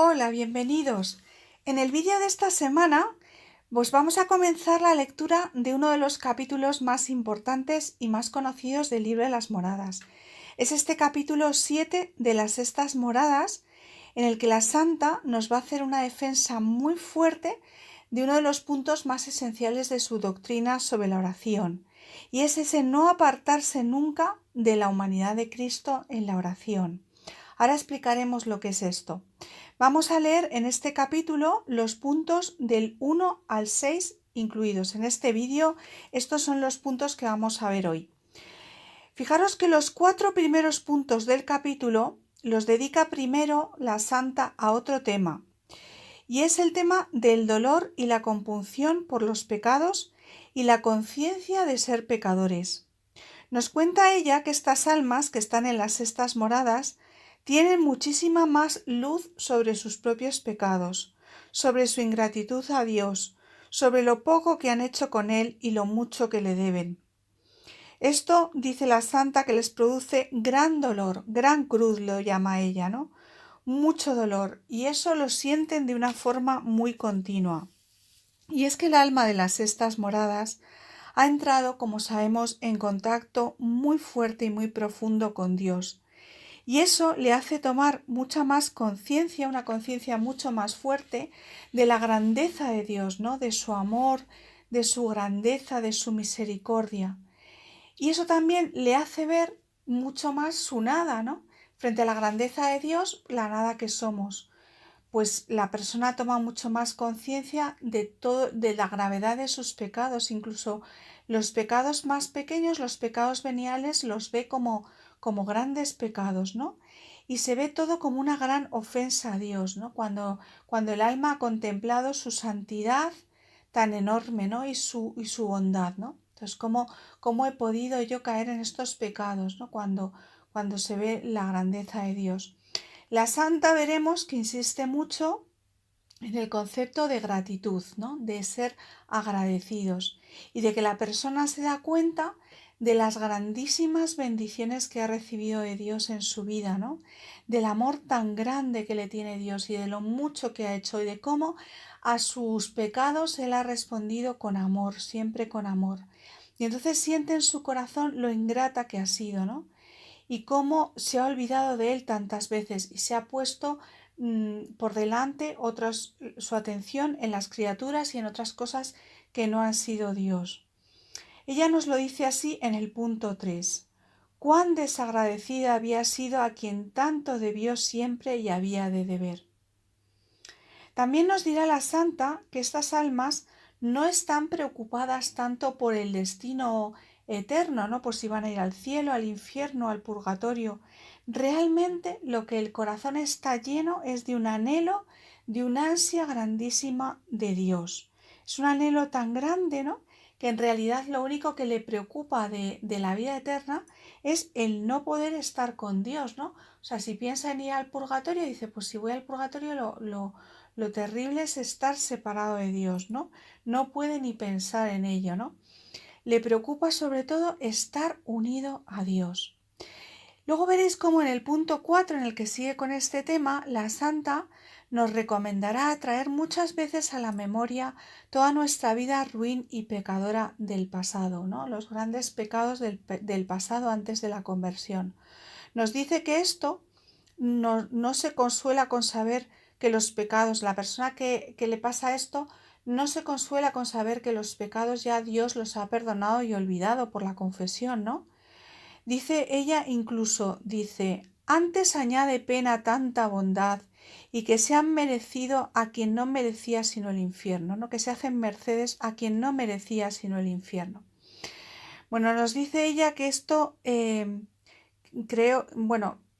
Hola, bienvenidos. En el vídeo de esta semana, pues vamos a comenzar la lectura de uno de los capítulos más importantes y más conocidos del libro de las moradas. Es este capítulo 7 de las Sextas Moradas, en el que la Santa nos va a hacer una defensa muy fuerte de uno de los puntos más esenciales de su doctrina sobre la oración, y es ese no apartarse nunca de la humanidad de Cristo en la oración. Ahora explicaremos lo que es esto. Vamos a leer en este capítulo los puntos del 1 al 6 incluidos en este vídeo. Estos son los puntos que vamos a ver hoy. Fijaros que los 4 primeros puntos del capítulo los dedica primero la Santa a otro tema, y es el tema del dolor y la compunción por los pecados y la conciencia de ser pecadores. Nos cuenta ella que estas almas que están en las sextas moradas tienen muchísima más luz sobre sus propios pecados, sobre su ingratitud a Dios, sobre lo poco que han hecho con Él y lo mucho que le deben. Esto, dice la Santa, que les produce gran dolor, gran cruz lo llama ella, ¿no? Mucho dolor, y eso lo sienten de una forma muy continua. Y es que el alma de las sextas moradas ha entrado, como sabemos, en contacto muy fuerte y muy profundo con Dios. Y eso le hace tomar mucha más conciencia, una conciencia mucho más fuerte de la grandeza de Dios, ¿no? De su amor, de su grandeza, de su misericordia. Y eso también le hace ver mucho más su nada, ¿no? Frente a la grandeza de Dios, la nada que somos. Pues la persona toma mucho más conciencia de todo, de la gravedad de sus pecados, incluso los pecados más pequeños, los pecados veniales, los ve como grandes pecados, ¿no? Y se ve todo como una gran ofensa a Dios, ¿no? Cuando el alma ha contemplado su santidad tan enorme, ¿no? Y su bondad, ¿no? Entonces, ¿cómo he podido yo caer en estos pecados, ¿no? Cuando se ve la grandeza de Dios. La Santa veremos que insiste mucho en el concepto de gratitud, ¿no? De ser agradecidos y de que la persona se da cuenta de las grandísimas bendiciones que ha recibido de Dios en su vida, ¿no? Del amor tan grande que le tiene Dios y de lo mucho que ha hecho y de cómo a sus pecados Él ha respondido con amor, siempre con amor. Y entonces siente en su corazón lo ingrata que ha sido, ¿no? Y cómo se ha olvidado de él tantas veces y se ha puesto por delante su atención en las criaturas y en otras cosas que no han sido Dios. Ella nos lo dice así en el punto 3. Cuán desagradecida había sido a quien tanto debió siempre y había de deber. También nos dirá la Santa que estas almas no están preocupadas tanto por el destino eterno, ¿no? Por si van a ir al cielo, al infierno, al purgatorio. Realmente lo que el corazón está lleno es de un anhelo, de una ansia grandísima de Dios. Es un anhelo tan grande, ¿no? Que en realidad lo único que le preocupa de la vida eterna es el no poder estar con Dios, ¿no? O sea, si piensa en ir al purgatorio, dice, pues si voy al purgatorio lo terrible es estar separado de Dios, ¿no? No puede ni pensar en ello, ¿no? Le preocupa sobre todo estar unido a Dios. Luego veréis cómo en el punto 4, en el que sigue con este tema, la Santa nos recomendará traer muchas veces a la memoria toda nuestra vida ruin y pecadora del pasado, ¿no? Los grandes pecados del pasado antes de la conversión. Nos dice que esto no se consuela con saber que los pecados, la persona que le pasa esto, no se consuela con saber que los pecados ya Dios los ha perdonado y olvidado por la confesión, ¿no? Dice ella incluso, dice, antes añade pena tanta bondad y que se han merecido a quien no merecía sino el infierno, ¿no? Que se hacen mercedes a quien no merecía sino el infierno. Bueno, nos dice ella que esto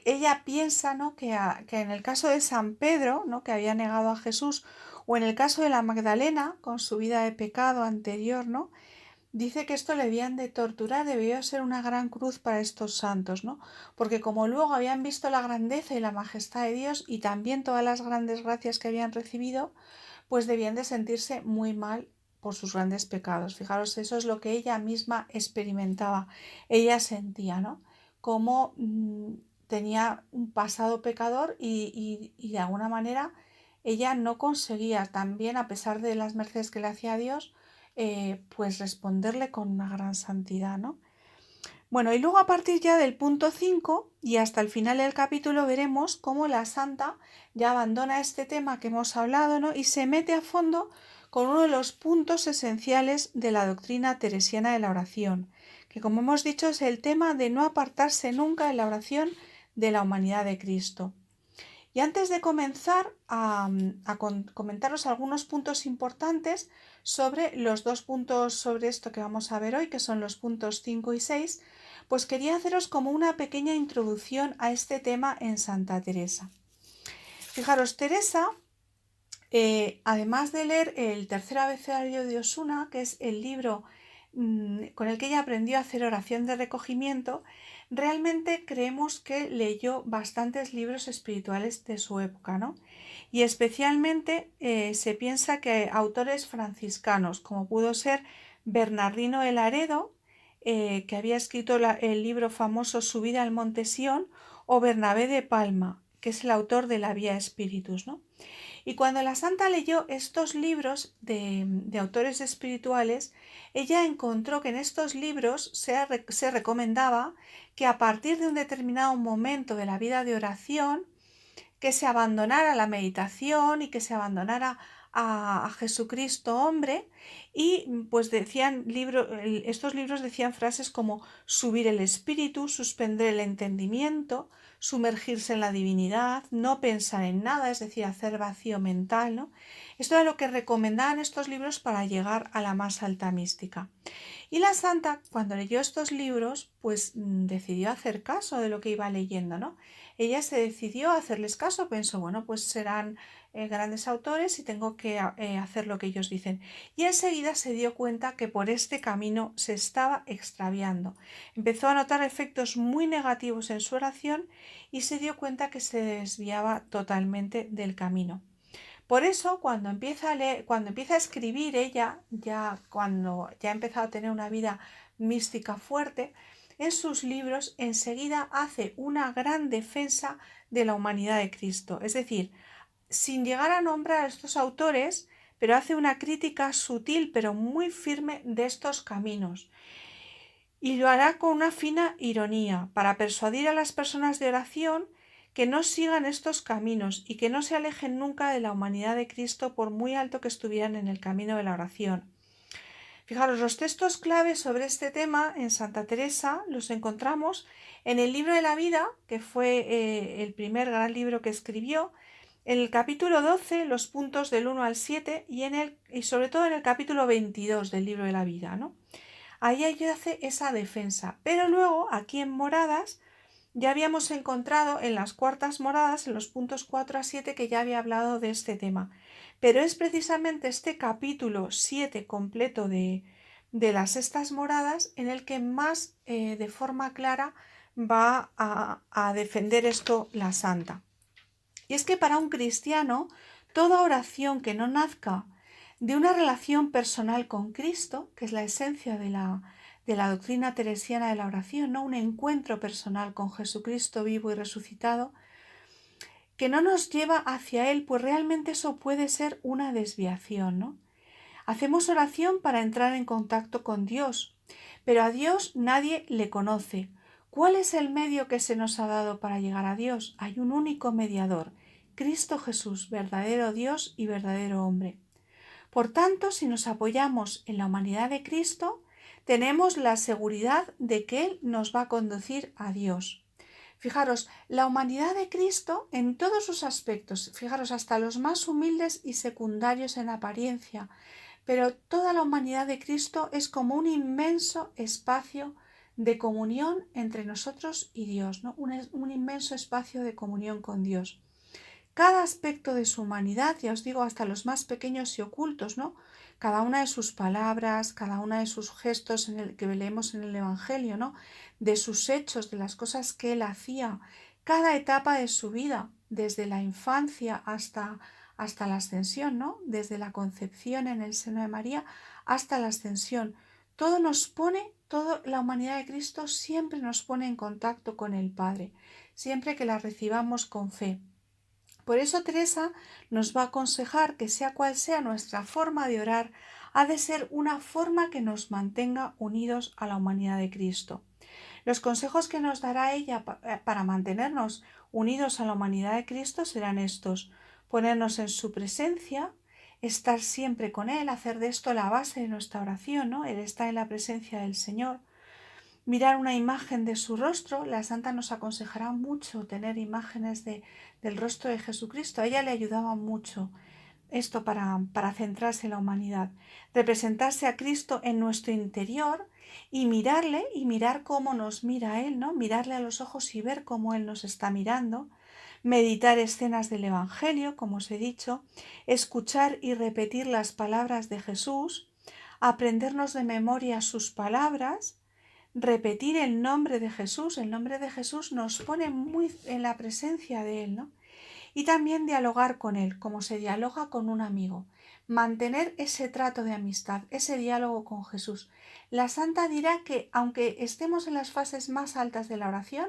ella piensa, ¿no? que en el caso de San Pedro, ¿no? Que había negado a Jesús, o en el caso de la Magdalena, con su vida de pecado anterior, ¿no? Dice que esto le debían de torturar, debió ser una gran cruz para estos santos, ¿no? Porque como luego habían visto la grandeza y la majestad de Dios y también todas las grandes gracias que habían recibido, pues debían de sentirse muy mal por sus grandes pecados. Fijaros, eso es lo que ella misma experimentaba, ella sentía, ¿no? Como tenía un pasado pecador y de alguna manera ella no conseguía también, a pesar de las mercedes que le hacía a Dios, pues responderle con una gran santidad, ¿no? Bueno, y luego a partir ya del punto 5 y hasta el final del capítulo veremos cómo la santa ya abandona este tema que hemos hablado, ¿no? Y se mete a fondo con uno de los puntos esenciales de la doctrina teresiana de la oración, que como hemos dicho es el tema de no apartarse nunca de la oración de la humanidad de Cristo. Y antes de comenzar a comentaros algunos puntos importantes sobre los dos puntos sobre esto que vamos a ver hoy, que son los puntos 5 y 6, pues quería haceros como una pequeña introducción a este tema en Santa Teresa. Fijaros, Teresa, además de leer el tercer abecedario de Osuna, que es el libro con el que ella aprendió a hacer oración de recogimiento, realmente creemos que leyó bastantes libros espirituales de su época, ¿no? Y especialmente se piensa que autores franciscanos, como pudo ser Bernardino de Laredo, que había escrito el libro famoso Su vida al Monte Sión, o Bernabé de Palma, que es el autor de la Vía Spiritus, ¿no? Y cuando la santa leyó estos libros de autores espirituales, ella encontró que en estos libros se recomendaba que a partir de un determinado momento de la vida de oración, que se abandonara la meditación y que se abandonara a Jesucristo hombre, y pues estos libros decían frases como subir el espíritu, suspender el entendimiento, sumergirse en la divinidad, no pensar en nada, es decir, hacer vacío mental, ¿no? Esto era lo que recomendaban estos libros para llegar a la más alta mística. Y la santa, cuando leyó estos libros, pues decidió hacer caso de lo que iba leyendo, ¿no? Ella se decidió a hacerles caso, pensó, bueno, pues serán grandes autores y tengo que hacer lo que ellos dicen. Y enseguida se dio cuenta que por este camino se estaba extraviando. Empezó a notar efectos muy negativos en su oración y se dio cuenta que se desviaba totalmente del camino. Por eso, cuando empieza a escribir ella, cuando ya ha empezado a tener una vida mística fuerte, en sus libros enseguida hace una gran defensa de la humanidad de Cristo. Es decir, sin llegar a nombrar a estos autores, pero hace una crítica sutil pero muy firme de estos caminos. Y lo hará con una fina ironía, para persuadir a las personas de oración que no sigan estos caminos y que no se alejen nunca de la humanidad de Cristo por muy alto que estuvieran en el camino de la oración. Fijaros, los textos claves sobre este tema en Santa Teresa los encontramos en el libro de la vida, que fue el primer gran libro que escribió, en el capítulo 12, los puntos del 1 al 7, y sobre todo en el capítulo 22 del libro de la vida, ¿no? Ahí ella hace esa defensa. Pero luego, aquí en moradas, ya habíamos encontrado en las cuartas moradas, en los puntos 4 a 7, que ya había hablado de este tema. Pero es precisamente este capítulo 7 completo de las sextas moradas en el que más de forma clara va a defender esto la santa. Y es que para un cristiano, toda oración que no nazca de una relación personal con Cristo, que es la esencia de la doctrina teresiana de la oración, ¿no? Un encuentro personal con Jesucristo vivo y resucitado, que no nos lleva hacia Él, pues realmente eso puede ser una desviación, ¿no? Hacemos oración para entrar en contacto con Dios, pero a Dios nadie le conoce. ¿Cuál es el medio que se nos ha dado para llegar a Dios? Hay un único mediador, Cristo Jesús, verdadero Dios y verdadero hombre. Por tanto, si nos apoyamos en la humanidad de Cristo, tenemos la seguridad de que Él nos va a conducir a Dios. Fijaros, la humanidad de Cristo en todos sus aspectos, fijaros hasta los más humildes y secundarios en apariencia, pero toda la humanidad de Cristo es como un inmenso espacio de comunión entre nosotros y Dios, ¿no? Un inmenso espacio de comunión con Dios. Cada aspecto de su humanidad, ya os digo, hasta los más pequeños y ocultos, ¿no? Cada una de sus palabras, cada una de sus gestos que leemos en el Evangelio, ¿no? De sus hechos, de las cosas que él hacía, cada etapa de su vida, desde la infancia hasta la ascensión, ¿no? Desde la concepción en el seno de María hasta la ascensión. Toda la humanidad de Cristo siempre nos pone en contacto con el Padre, siempre que la recibamos con fe. Por eso Teresa nos va a aconsejar que sea cual sea nuestra forma de orar, ha de ser una forma que nos mantenga unidos a la humanidad de Cristo. Los consejos que nos dará ella para mantenernos unidos a la humanidad de Cristo serán estos: ponernos en su presencia, estar siempre con Él, hacer de esto la base de nuestra oración, ¿no? Él está en la presencia del Señor. Mirar una imagen de su rostro. La santa nos aconsejará mucho tener imágenes del rostro de Jesucristo. A ella le ayudaba mucho esto para centrarse en la humanidad. Representarse a Cristo en nuestro interior y mirarle y mirar cómo nos mira Él, ¿no? Mirarle a los ojos y ver cómo Él nos está mirando. Meditar escenas del Evangelio, como os he dicho. Escuchar y repetir las palabras de Jesús. Aprendernos de memoria sus palabras. Repetir el nombre de Jesús. El nombre de Jesús nos pone muy en la presencia de Él, ¿no? Y también dialogar con Él, como se dialoga con un amigo. Mantener ese trato de amistad, ese diálogo con Jesús. La santa dirá que aunque estemos en las fases más altas de la oración,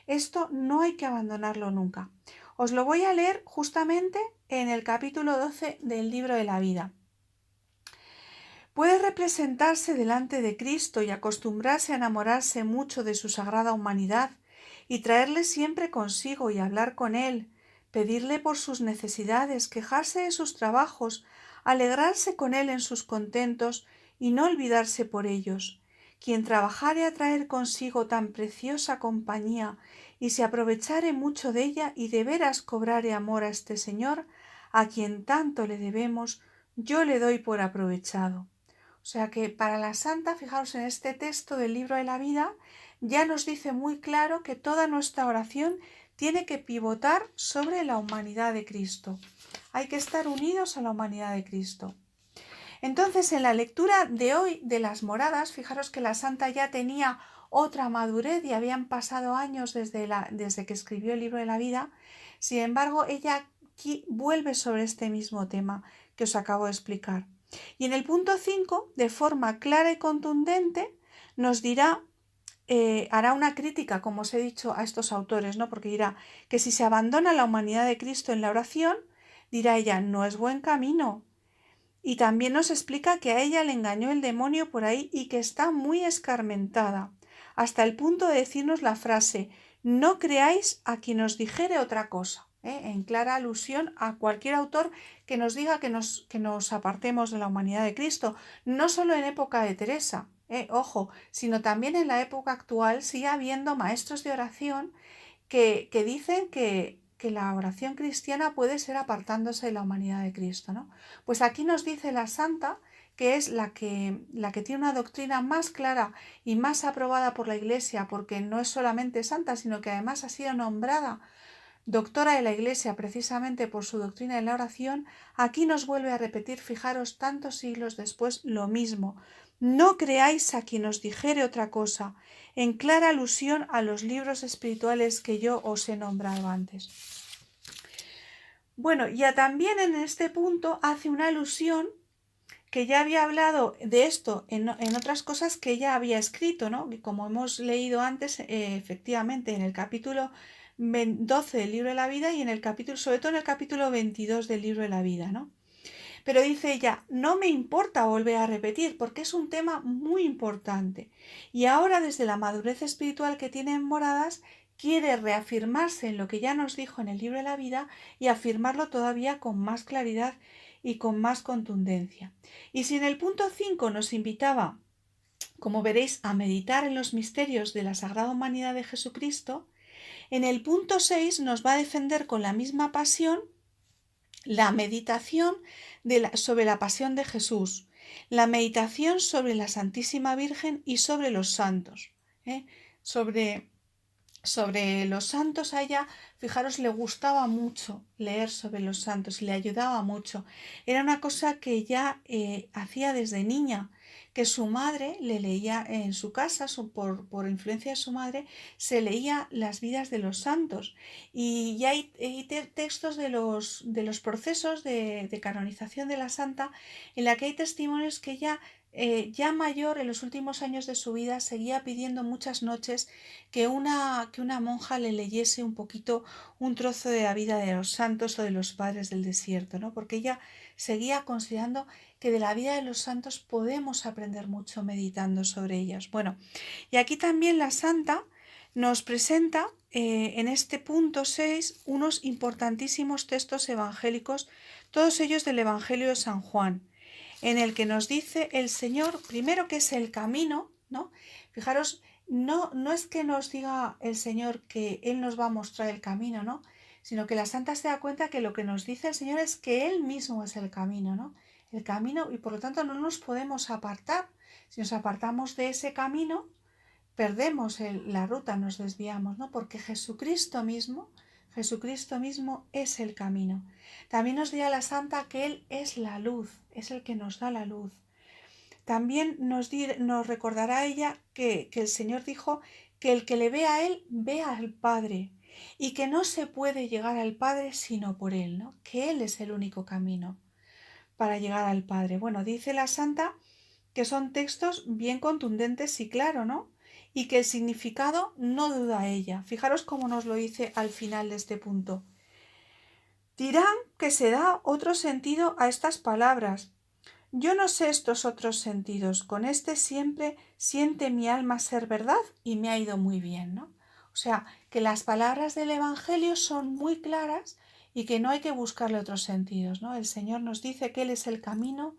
esto no hay que abandonarlo nunca. Os lo voy a leer justamente en el capítulo 12 del libro de la vida. Puede representarse delante de Cristo y acostumbrarse a enamorarse mucho de su sagrada humanidad y traerle siempre consigo y hablar con él, pedirle por sus necesidades, quejarse de sus trabajos, alegrarse con él en sus contentos y no olvidarse por ellos. Quien trabajare a traer consigo tan preciosa compañía y se aprovechare mucho de ella y de veras cobrare amor a este Señor, a quien tanto le debemos, yo le doy por aprovechado. O sea que para la santa, fijaros en este texto del libro de la vida, ya nos dice muy claro que toda nuestra oración tiene que pivotar sobre la humanidad de Cristo. Hay que estar unidos a la humanidad de Cristo. Entonces, en la lectura de hoy de las moradas, fijaros que la santa ya tenía otra madurez y habían pasado años desde que escribió el libro de la vida. Sin embargo, ella aquí vuelve sobre este mismo tema que os acabo de explicar. Y en el punto 5, de forma clara y contundente, nos dirá, hará una crítica, como os he dicho, a estos autores, ¿no? Porque dirá que si se abandona la humanidad de Cristo en la oración, dirá ella, no es buen camino. Y también nos explica que a ella le engañó el demonio por ahí y que está muy escarmentada, hasta el punto de decirnos la frase, no creáis a quien os dijere otra cosa, en clara alusión a cualquier autor que nos diga que nos apartemos de la humanidad de Cristo, no solo en época de Teresa, ojo, sino también en la época actual sigue habiendo maestros de oración que dicen que la oración cristiana puede ser apartándose de la humanidad de Cristo, ¿no? Pues aquí nos dice la santa, que es la que tiene una doctrina más clara y más aprobada por la Iglesia, porque no es solamente santa, sino que además ha sido nombrada doctora de la Iglesia precisamente por su doctrina de la oración. Aquí nos vuelve a repetir, fijaros, tantos siglos después, lo mismo. No creáis a quien os dijere otra cosa, en clara alusión a los libros espirituales que yo os he nombrado antes. Bueno, ya también en este punto hace una alusión que ya había hablado de esto en otras cosas que ella había escrito, ¿no? Y como hemos leído antes, efectivamente, en el capítulo 12 del libro de la vida y en el capítulo, sobre todo en el capítulo 22 del libro de la vida, ¿no? Pero dice ella, no me importa volver a repetir porque es un tema muy importante. Y ahora, desde la madurez espiritual que tiene en Moradas, quiere reafirmarse en lo que ya nos dijo en el libro de la vida y afirmarlo todavía con más claridad y con más contundencia. Y si en el punto 5 nos invitaba, como veréis, a meditar en los misterios de la Sagrada Humanidad de Jesucristo, en el punto 6 nos va a defender con la misma pasión la meditación sobre la pasión de Jesús, la meditación sobre la Santísima Virgen y sobre los santos. Sobre los santos a ella, fijaros, le gustaba mucho leer sobre los santos y le ayudaba mucho. Era una cosa que ella hacía desde niña, que su madre le leía en su casa, por influencia de su madre, se leía las vidas de los santos. Y ya hay textos de los procesos de canonización de la santa en la que hay testimonios que ella ya mayor, en los últimos años de su vida, seguía pidiendo muchas noches que una monja le leyese un poquito un trozo de la vida de los santos o de los padres del desierto, ¿no? Porque ella seguía considerando que de la vida de los santos podemos aprender mucho meditando sobre ellos. Bueno, y aquí también la santa nos presenta en este punto 6 unos importantísimos textos evangélicos, todos ellos del Evangelio de San Juan, en el que nos dice el Señor, primero que es el camino, ¿no? Fijaros, no es que nos diga el Señor que Él nos va a mostrar el camino, ¿no? Sino que la santa se da cuenta que lo que nos dice el Señor es que Él mismo es el camino, ¿no? El camino, y por lo tanto no nos podemos apartar. Si nos apartamos de ese camino, perdemos la ruta, nos desviamos, ¿no? Porque Jesucristo mismo es el camino. También nos dirá la santa que Él es la luz, es el que nos da la luz. También nos recordará ella que el Señor dijo que el que le ve a Él, ve al Padre, y que no se puede llegar al Padre sino por Él, ¿no? Que Él es el único camino para llegar al Padre. Bueno, dice la santa que son textos bien contundentes y claro, ¿no? Y que el significado no duda ella. Fijaros cómo nos lo dice al final de este punto. Dirán que se da otro sentido a estas palabras. Yo no sé estos otros sentidos. Con este siempre siente mi alma ser verdad y me ha ido muy bien, ¿no? O sea, que las palabras del Evangelio son muy claras y que no hay que buscarle otros sentidos, ¿no? El Señor nos dice que Él es el camino,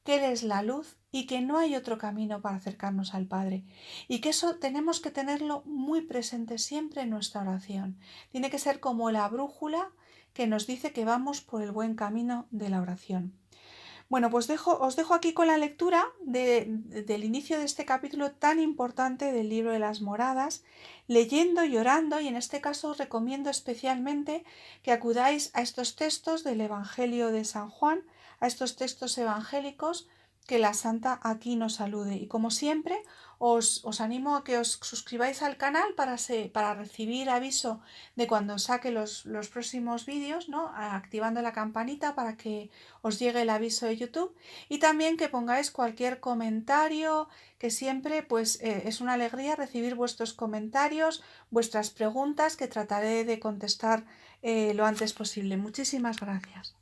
que Él es la luz y que no hay otro camino para acercarnos al Padre. Y que eso tenemos que tenerlo muy presente siempre en nuestra oración. Tiene que ser como la brújula que nos dice que vamos por el buen camino de la oración. Bueno, pues os dejo aquí con la lectura del inicio de este capítulo tan importante del libro de las moradas, leyendo y orando, y en este caso os recomiendo especialmente que acudáis a estos textos del Evangelio de San Juan, a estos textos evangélicos que la Santa aquí nos salude. Y como siempre, os animo a que os suscribáis al canal para recibir aviso de cuando saque los próximos vídeos, ¿no? Activando la campanita para que os llegue el aviso de YouTube, y también que pongáis cualquier comentario, que siempre pues es una alegría recibir vuestros comentarios, vuestras preguntas, que trataré de contestar lo antes posible. Muchísimas gracias.